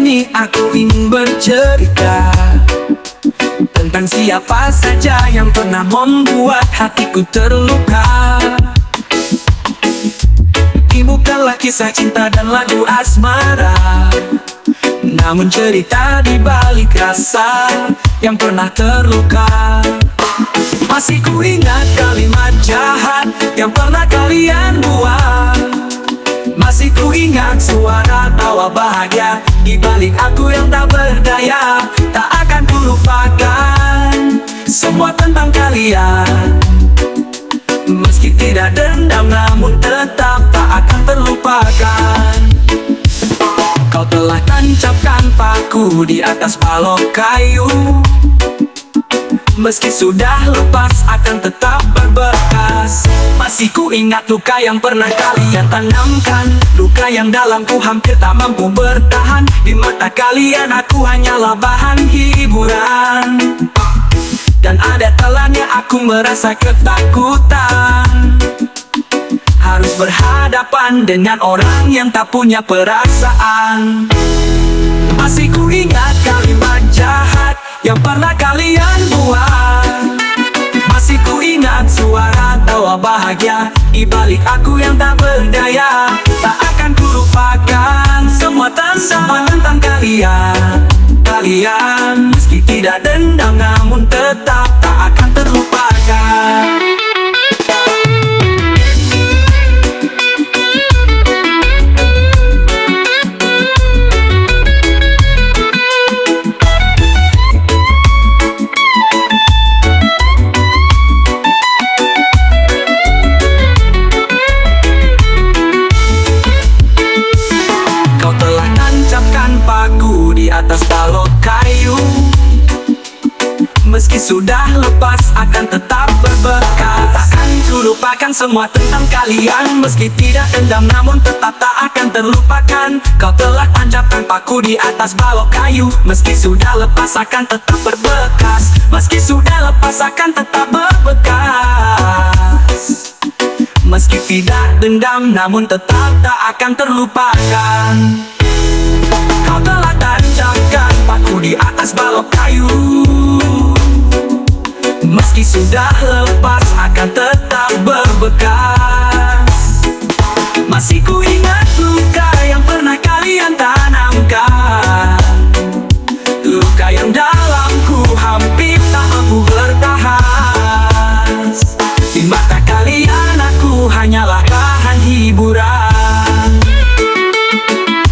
ini aku ingin bercerita tentang siapa saja yang pernah membuat hatiku terluka. Ini bukanlah kisah cinta dan lagu asmara, namun cerita di balik rasa yang pernah terluka. Masih ku ingat kalimat jahat yang pernah kalian buat. Masih ku ingat suara tawa bahagia di balik aku yang tak berdaya. Tak akan ku lupakan semua tentang kalian. Meski tidak dendam namun tetap tak akan terlupakan. Kau telah tancapkan paku di atas balok kayu. Meski sudah lepas akan tetap berbekas. Masih ku ingat luka yang pernah kalian tanamkan, luka yang dalamku hampir tak mampu bertahan. Di mata kalian aku hanyalah bahan hiburan, dan ada kalanya aku merasa ketakutan, harus berhadapan dengan orang yang tak punya perasaan. Masih ku ingat kalimat jahat yang pernah kalian buat. Masih ku ingat suara tawa bahagia di balik aku yang tak berdaya. Tak akan ku lupakan semua tentang kalian. Kalian meski tidak dendam namun tetap tak akan terlupakan. Atas balok kayu, meski sudah lepas akan tetap berbekas. Takkan ku lupakan semua tentang kalian. Meski tidak dendam namun tetap tak akan terlupakan. Kau telah tancapkan paku di atas balok kayu. Meski sudah lepas akan tetap berbekas. Meski sudah lepas akan tetap berbekas. Meski tidak dendam namun tetap tak akan terlupakan. Kau telah tancapkan paku di atas balok kayu. Meski sudah lepas akan tetap berbekas. Masih ku ingat luka yang pernah kalian tanamkan, luka yang dalamku hampir tak mampu bertahan. Di mata kalian aku hanyalah bahan hiburan,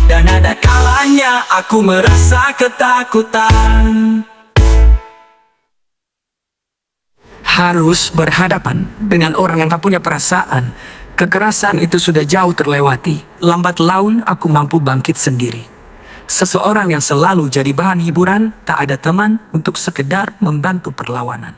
dan ada kalanya aku merasa ketakutan, harus berhadapan dengan orang yang tak punya perasaan. Kekerasan itu sudah jauh terlewati. Lambat laun aku mampu bangkit sendiri. Seseorang yang selalu jadi bahan hiburan, tak ada teman untuk sekedar membantu perlawanan.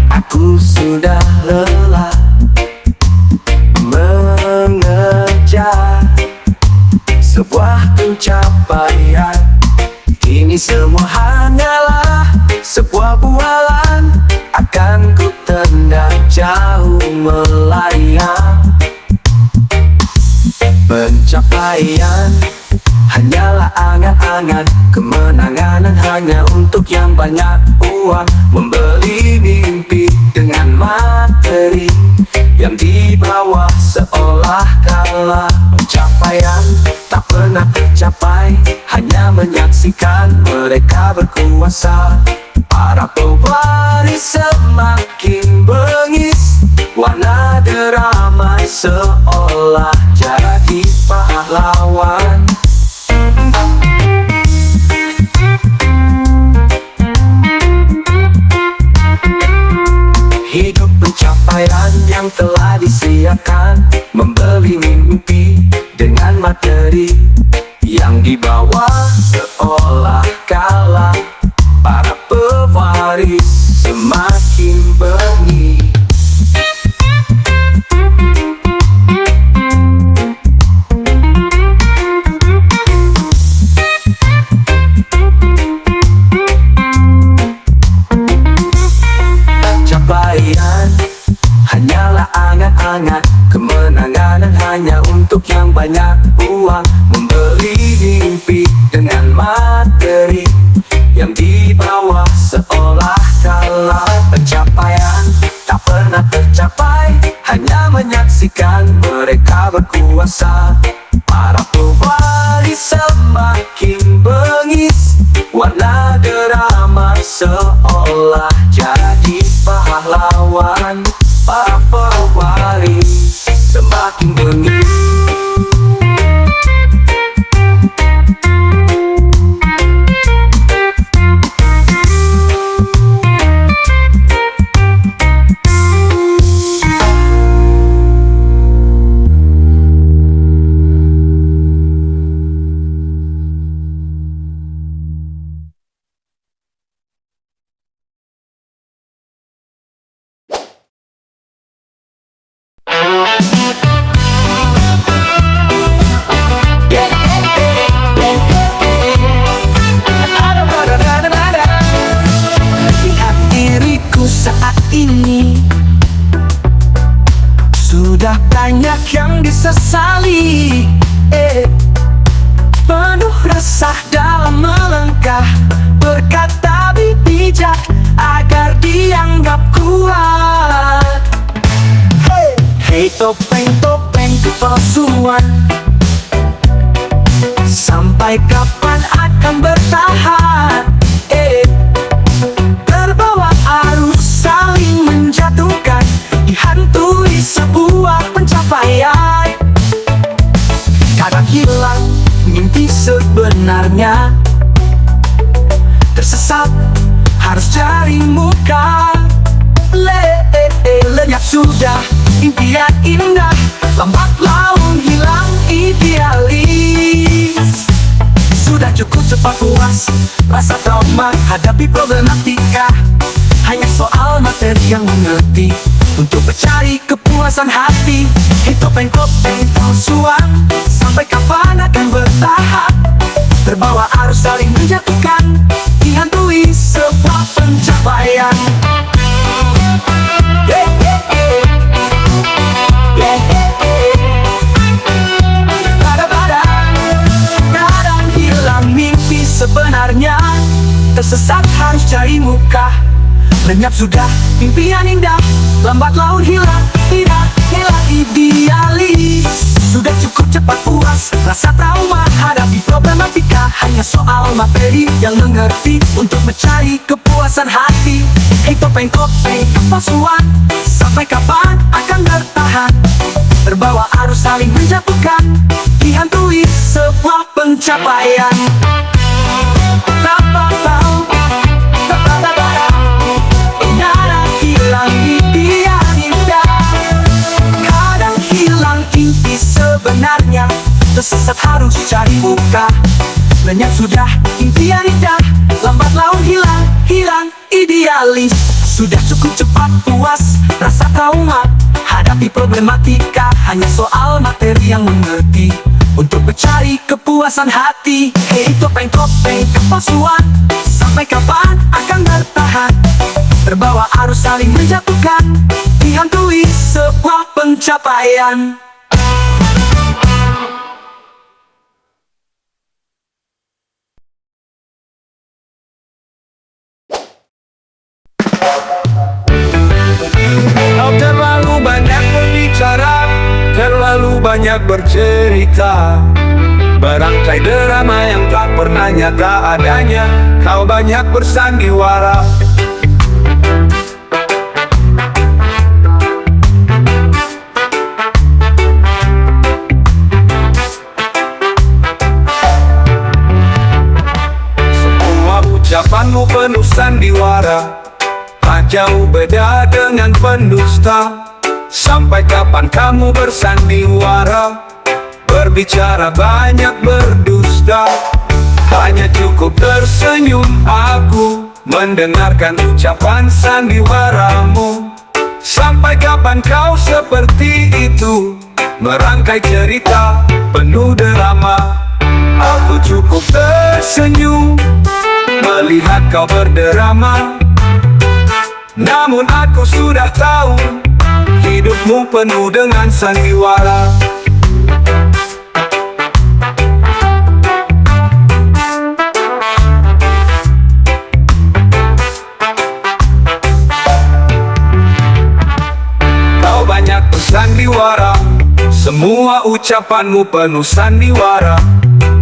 Aku sudah lelah mengejar sebuah pencapaian. Kini semua hanyalah sebuah bualan, akan ku tendang jauh melayang. Pencapaian hanyalah angan-angan, kemenangan hanya untuk yang banyak uang. Membeli mimpi dengan materi yang di bawah seolah kalah. Pencapaian tak pernah tercapai, hanya menyaksikan mereka berkuasa. Para pewaris semakin bengis, warna deramai seolah jadi pahlawan. Hidup pencapaian yang telah disiapkan, membeli mimpi dengan materi yang dibawa seolah kalah. Para pewaris semakin kuasa. Para pewaris semakin bengis, warna drama seolah jadi pahlawan. Para pewaris semakin bengis. Lihat diriku saat ini, sudah banyak yang disesali. Penuh resah dalam melangkah, berkata bijak agar dianggap kuat. Hei topeng-topeng kepalsuan, sampai kapan akan bertahan? Terbawa arus saling menjatuhkan, dihantui sebuah pencapaian. Kadang hilang mimpi sebenarnya, tersesat harus cari muka. Lenyap sudah impian indah, lambat laun hilang idealis. Sudah cukup cepat puas, rasa trauma hadapi problematika. Hanya soal materi yang mengerti, untuk mencari kepuasan hati. Hei topeng-topeng palsuan, sampai kapan akan bertahan? Terbawa arus saling menjatuhkan, dihantui sebuah pencapaian. Kadang hilang mimpi sebenarnya, tersesat harus cari muka. Lenyap sudah impian indah, lambat laun hilang idealis. Sudah cukup cepat puas, rasa trauma hadapi problematika. Hanya soal materi yang mengerti, untuk mencari kepuasan hati. Hei topeng-topeng kepalsuan, sampai kapan akan bertahan? Terbawa arus saling menjatuhkan, dihantui sebuah pencapaian. Hilang impian indah, kadang hilang inti sebenarnya, tersesat harus cari muka. Lenyap sudah impian indah, lambat laun hilang idealis. Sudah cukup cepat puas, rasa trauma hadapi problematika. Hanya soal materi yang mengerti, untuk mencari kepuasan hati. Hei topeng-topeng kepalsuan, sampai kapan akan bertahan? Terbawa arus saling menjatuhkan, dihantui sebuah pencapaian. Kau terlalu banyak berbicara, terlalu banyak bercerita, berangkai drama yang tak pernah nyata adanya. Kau banyak bersandiwara, semua ucapanmu penuh sandiwara, tak jauh beda dengan pendusta. Sampai kapan kamu bersandiwara, berbicara banyak berdusta? Hanya cukup tersenyum aku mendengarkan ucapan sandiwaramu. Sampai kapan kau seperti itu, merangkai cerita penuh drama? Aku cukup tersenyum melihat kau berdrama. Namun aku sudah tahu, hidupmu penuh dengan sandiwara. Kau banyak bersandiwara, semua ucapanmu penuh sandiwara.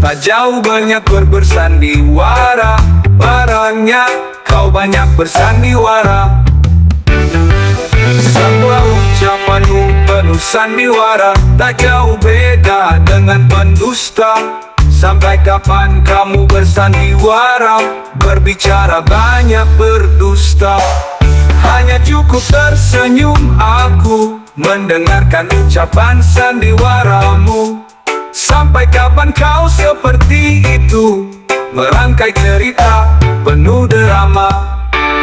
Tak jauh banyak bersandiwara. Barangnya kau banyak bersandiwara. Semua ucapanmu penuh sandiwara. Tak jauh beda dengan pendusta. Sampai kapan kamu bersandiwara? Berbicara banyak berdusta. Hanya cukup tersenyum aku mendengarkan ucapan sandiwaramu. Sampai kapan kau seperti itu, merangkai cerita penuh drama.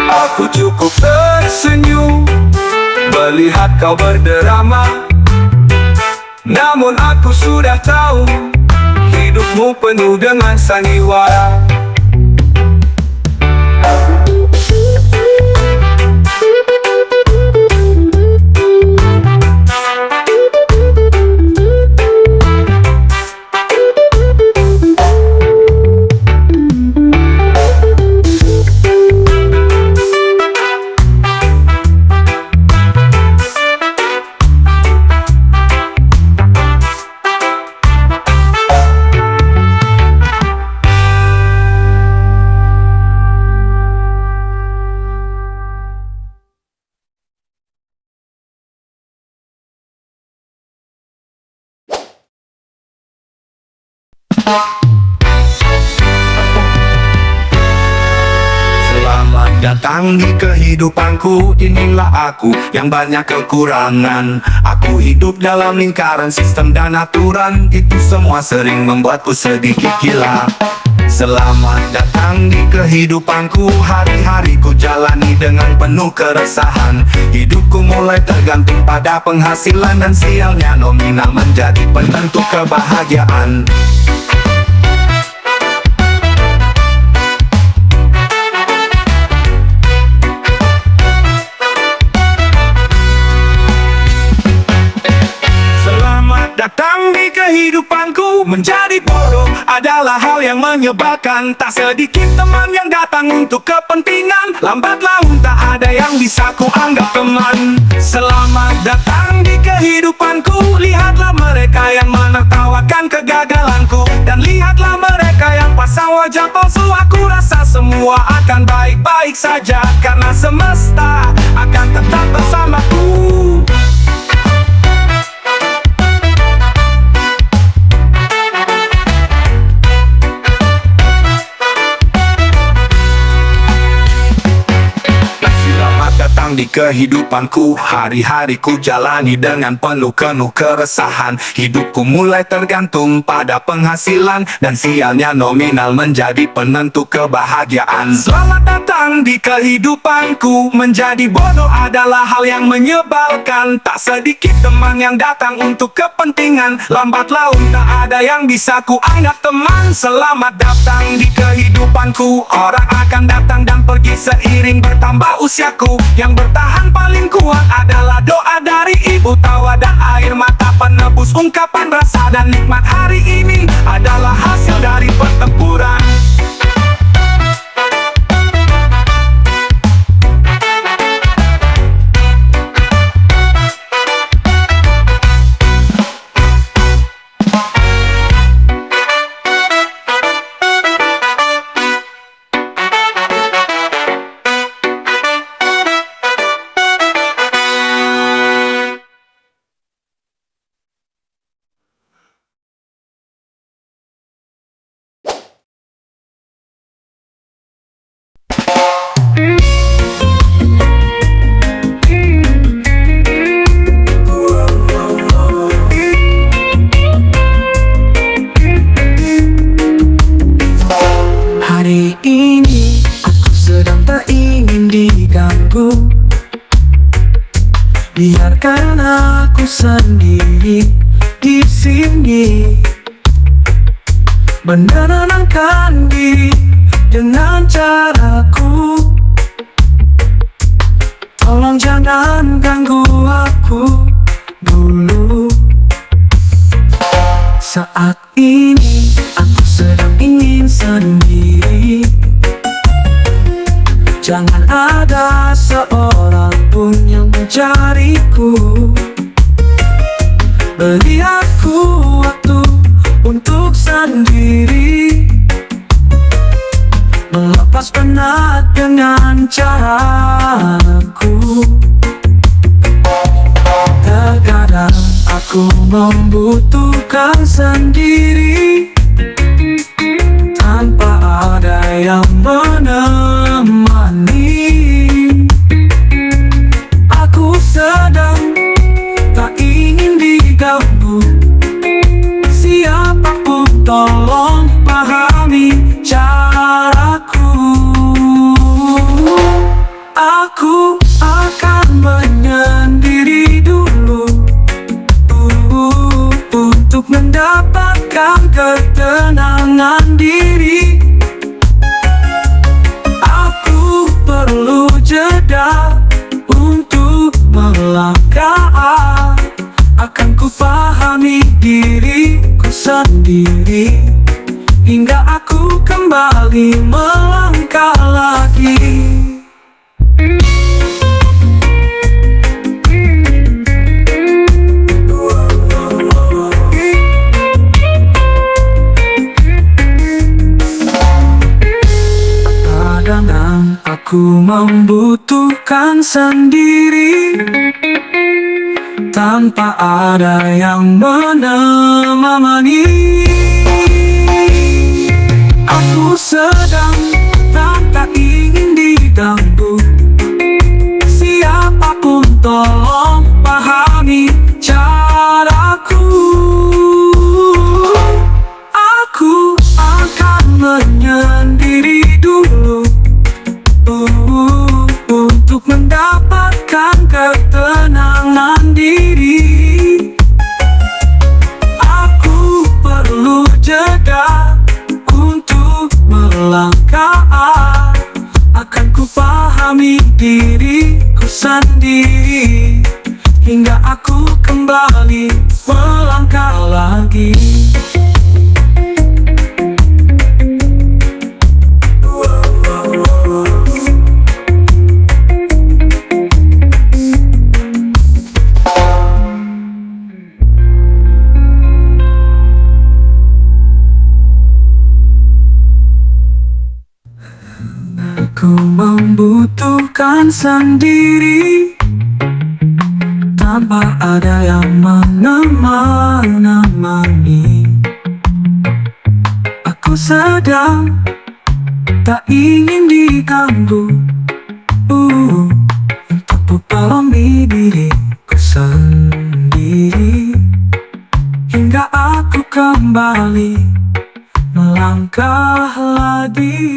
Aku cukup tersenyum melihat kau berdrama. Namun aku sudah tahu hidupmu penuh dengan sandiwara. Selamat datang di kehidupanku. Inilah aku yang banyak kekurangan. Aku hidup dalam lingkaran sistem dan aturan. Itu semua sering membuatku sedikit gila. Selamat datang di kehidupanku. Hari-hari ku jalani dengan penuh keresahan. Hidupku mulai tergantung pada penghasilan. Dan sialnya nominal menjadi penentu kebahagiaan. Datang di kehidupanku. Menjadi bodoh adalah hal yang menyebalkan. Tak sedikit teman yang datang untuk kepentingan. Lambat laun tak ada yang bisa ku anggap teman. Selamat datang di kehidupanku. Lihatlah mereka yang menertawakan kegagalanku. Dan lihatlah mereka yang pasang wajah palsu. Aku rasa semua akan baik-baik saja, karena semesta akan tetap bersamaku. Di kehidupanku, hari-hari ku jalani dengan penuh keresahan. Hidupku mulai tergantung pada penghasilan. Dan sialnya nominal menjadi penentu kebahagiaan. Selamat datang di kehidupanku. Menjadi bodoh adalah hal yang menyebalkan. Tak sedikit teman yang datang untuk kepentingan. Lambat laun tak ada yang bisa ku anggap teman. Selamat datang di kehidupanku. Orang akan datang dan pergi seiring bertambah usiaku. Yang bertahan paling kuat adalah doa dari ibu. Tawa dan air mata penebus ungkapan rasa dan nikmat hari ini adalah hasil dari pertempuran. Hari ini aku sedang tak ingin diganggu. Biarkan aku sendiri di sini, menenangkan diri dengan caraku. Tolong jangan ganggu aku dulu. Saat ini aku sedang ingin sendiri. Jangan ada seorang pun yang mencariku. Beri aku waktu untuk sendiri, melepas penat dengan caraku. Terkadang aku membutuhkan sendiri, tanpa ada yang menemani. Aku sedang tak ingin diganggu, siapapun tolong pahami caraku. Aku akan menyendiri dulu untuk mendapatkan ketenangan diri. Aku perlu jeda untuk melangkah, akan ku pahami diriku sendiri, hingga aku kembali melangkah lagi. Kadang aku membutuhkan sendiri, tanpa ada yang menemani. Aku sedang tak ingin diganggu, siapapun tolong pahami caraku. Aku akan menyendiri dulu untuk mendapatkan ketenangan diri. Aku perlu jeda untuk melangkah, akan ku pahami diriku sendiri, hingga aku kembali melangkah lagi. Aku membutuhkan sendiri, tanpa ada yang menemani. Aku sedang tak ingin diganggu, untuk memahami diriku sendiri, hingga aku kembali melangkah lagi.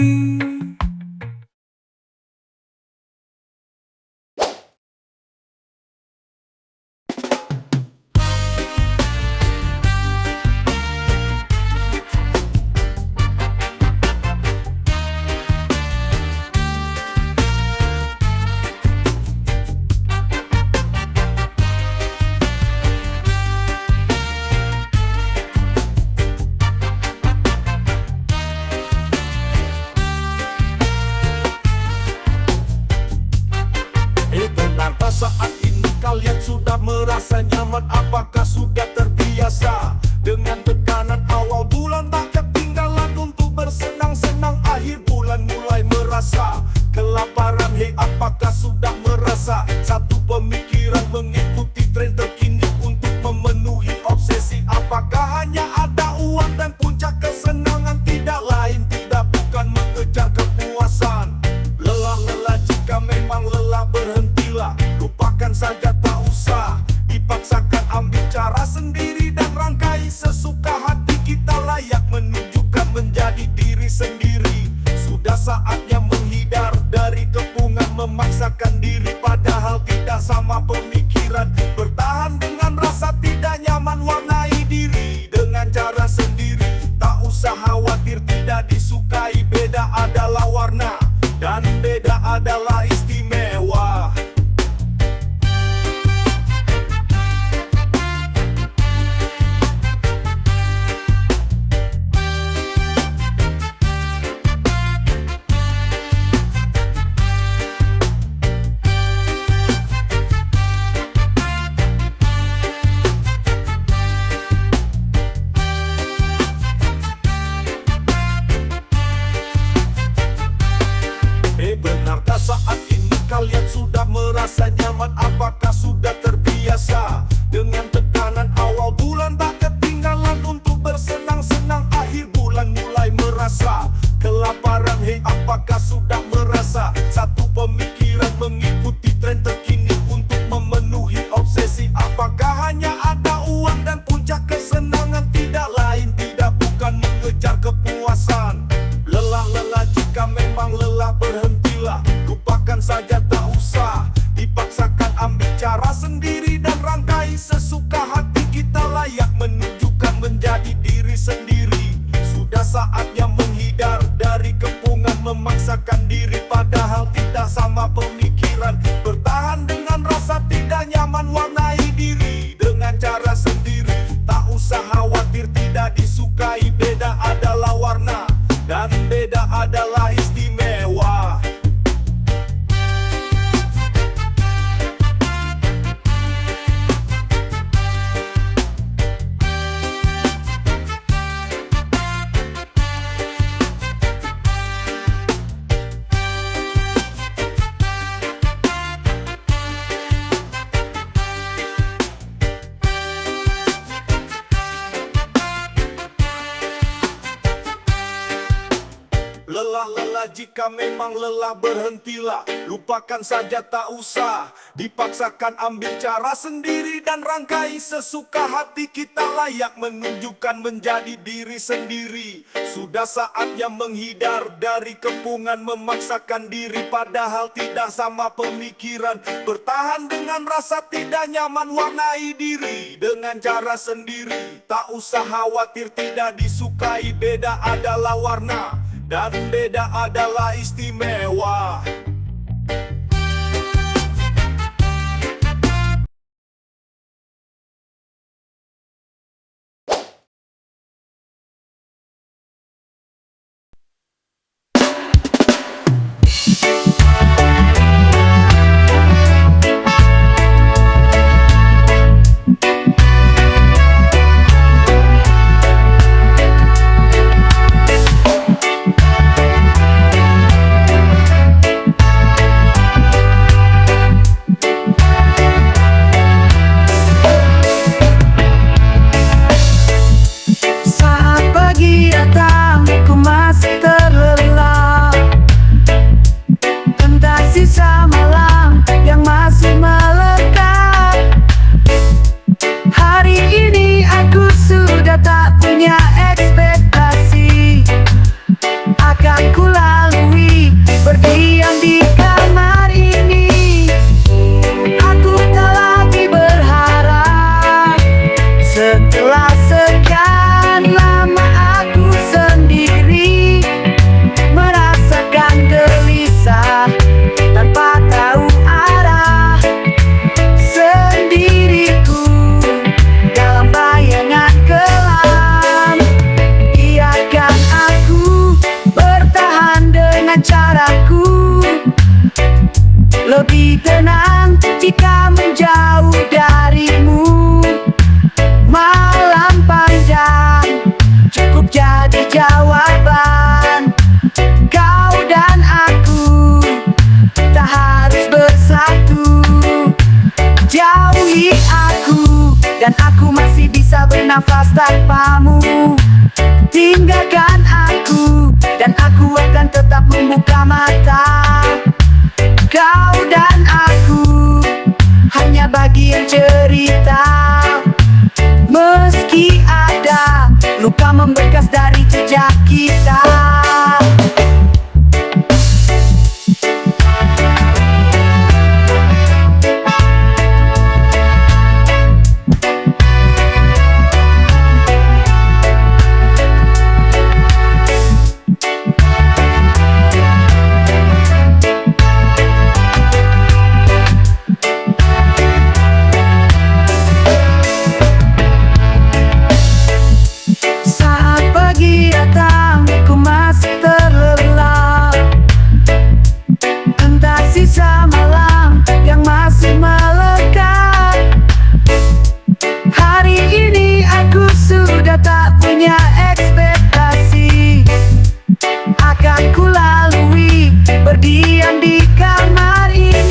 Saat ini kalian sudah merasa nyaman? Apakah sudah terbiasa dengan tekanan awal bulan? Tak ketinggalan untuk bersenang-senang, akhir bulan mulai merasa kelaparan. Hei, apakah sudah merasa satu pemikiran mengikuti tren terkini untuk memenuhi obsesi? Apakah hanya ada uang dan puncak kesenangan? Tidak lain, tidak bukan mengejar kepuasan. Lelah jika memang lelah, berhentilah. Lupakan saja, tak usah dipaksakan, ambil cara sendiri dan rangkai sesuka hati. Kita layak menunjukkan menjadi diri sendiri. Sudah saatnya menghindar dari kepungan, memaksakan diri padahal tidak sama pemikiran. Bertahan dengan rasa tidak nyaman, warnai diri dengan cara sendiri. Tak usah khawatir tidak disukai, beda adalah warna dan beda adalah istimewa. kalian sudah merasa nyaman? Apakah sudah terbiasa dengan tekanan awal bulan? Tak ketinggalan untuk bersenang-senang, akhir bulan mulai merasa kelaparan. Hei, apakah sudah merasa satu pemikiran mengikuti tren terkini untuk memenuhi obsesi? Apakah hanya ada uang dan puncak kesenangan? Tidak lain, tidak bukan mengejar kepuasan. Lelah, jika memang lelah berhentilah, lupakan saja, tak usah dipaksakan. Ambil cara sendiri dan rangkai sesuka hati. Kita layak menunjukkan menjadi diri sendiri. Sudah saatnya menghindar dari kepungan memaksakan diri, padahal tidak sama pemikiran. Bertahan dengan rasa tidak nyaman, warnai diri dengan cara sendiri. Tak usah khawatir tidak disukai, beda adalah warna dan beda adalah istimewa. Lelah, jika memang lelah berhentilah, lupakan saja, tak usah dipaksakan. Ambil cara sendiri dan rangkai sesuka hati. Kita layak menunjukkan menjadi diri sendiri. Sudah saatnya menghindar dari kepungan memaksakan diri, padahal tidak sama pemikiran. Bertahan dengan rasa tidak nyaman, warnai diri dengan cara sendiri. Tak usah khawatir tidak disukai, beda adalah warna dan beda adalah istimewa. Lebih tenang jika menjauh darimu. Malam panjang cukup jadi jawaban. Kau dan aku tak harus bersatu. Jauhi aku dan aku masih bisa bernafas tanpamu. Tinggalkan aku dan aku akan tetap membuka mata. Kau dan aku hanya bagian cerita. Meski ada luka membekas dari jejak kita. Berdiam di kamar ini.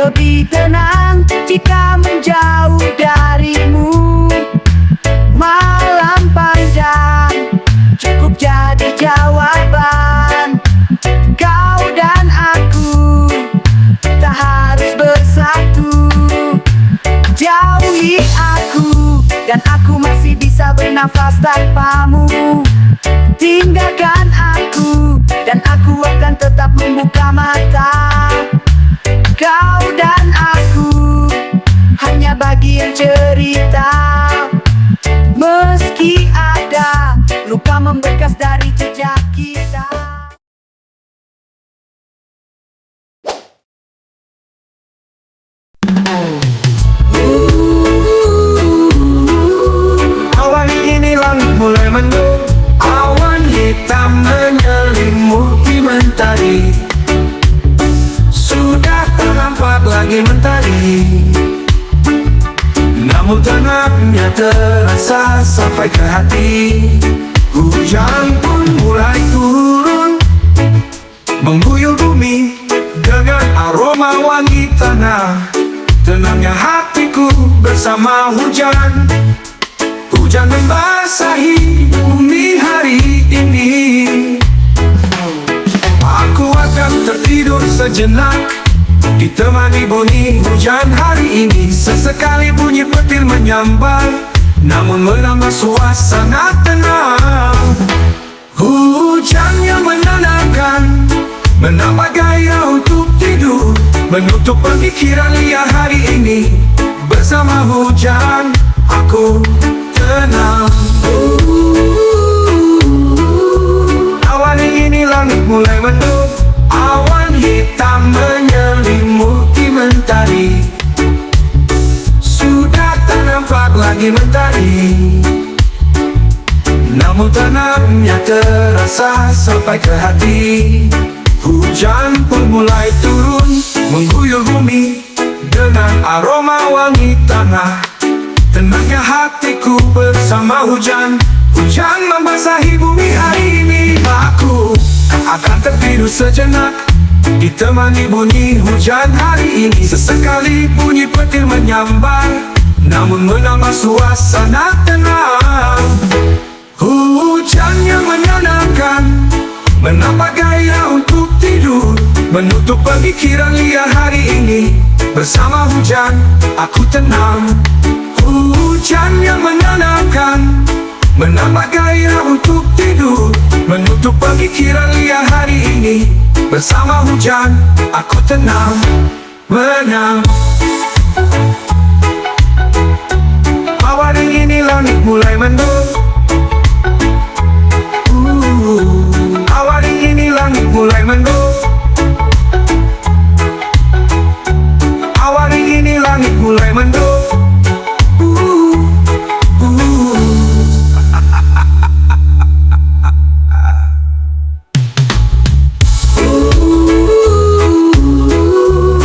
lebih tenang jika menjauh darimu. Malam panjang cukup jadi jawaban. Kau dan aku tak harus bersatu. Jauhi aku dan aku masih bisa bernafas tanpamu. Tinggalkan aku dan aku akan tetap membuka mata. Kau dan aku hanya bagian cerita. Meski ada luka membekas dari jejak kita. Awan ini langit mulai mendung, awan hitam menyelimuti mentari. Sudah tak nampak lagi mentari, namun tenangnya terasa sampai ke hati. Hujan pun mulai turun, mengguyur bumi dengan aroma wangi tanah. Tenangnya hatiku bersama hujan. Hujan membasahi bumi hari ini. Aku akan tertidur sejenak ditemani bunyi hujan hari ini. Sesekali bunyi petir menyambar, namun menambah suasana tenang. Hujan yang menenangkan, menambah gairah untuk tidur, menutup pemikiran liar hari ini. Bersama hujan, aku tenang. Awan ini langit mulai mendung, awan hitam menyelimuti mentari. Sudah tak nampak lagi mentari, namun tenangnya terasa sampai ke hati. Hujan pun mulai turun, mengguyur bumi dengan aroma wangi tanah. Tenangnya hatiku bersama hujan. Hujan membasahi bumi hari ini. Aku akan tertidur sejenak ditemani bunyi hujan hari ini. Sesekali bunyi petir menyambar, namun menambah suasana tenang. Hujan yang menenangkan, menambah gairah untuk tidur, menutup pemikiran liar hari ini. Bersama hujan, aku tenang. Hujan yang menenangkan, menambah gairah untuk tidur, menutup pemikiran liar hari ini. Bersama hujan, aku tenang, menang. Awan ini langit mulai mendung, awan ini langit mulai mendung, awan ini langit mulai mendung.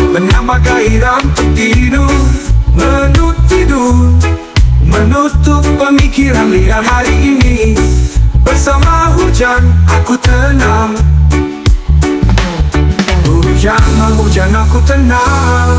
Menambah gairah untuk tidur, menutup pemikiran liar hari ini. Bersama hujan, aku tenang. Hujan, hujan, aku tenang.